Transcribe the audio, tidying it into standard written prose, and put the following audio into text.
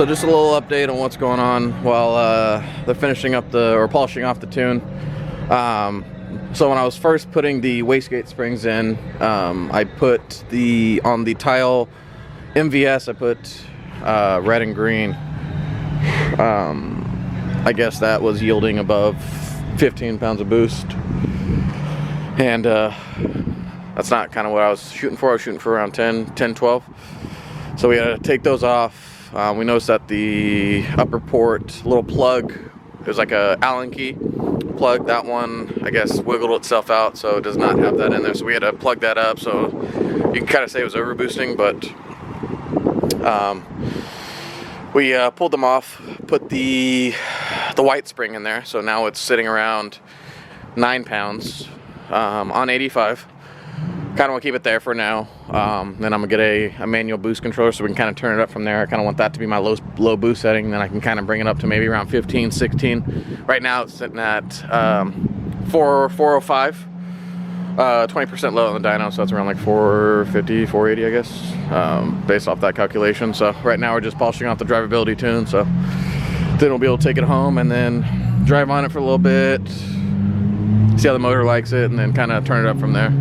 So just a little update on what's going on while they're finishing up or polishing off the tune. So when I was first putting the wastegate springs in, I put on the tile MVS, I put red and green. I guess that was yielding above 15 pounds of boost, and that's not kind of what I was shooting for. I was shooting for around 10, 12. So we had to take those off. We noticed that the upper port little plug, it was like a Allen key plug. That one, I guess, wiggled itself out, so it does not have that in there. So we had to plug that up. So you can kind of say it was overboosting, but we pulled them off, put the white spring in there. So now it's sitting around 9 pounds on 85. Kind of want to keep it there for now. Then I'm gonna get a manual boost controller so we can kind of turn it up from there. I kind of want that to be my low boost setting. Then I can kind of bring it up to maybe around 15, 16. Right now it's sitting at 405, 20% low on the dyno, so that's around like 450, 480, I guess, based off that calculation. So right now we're just polishing off the drivability tune. So then we'll be able to take it home and then drive on it for a little bit, see how the motor likes it, and then kind of turn it up from there.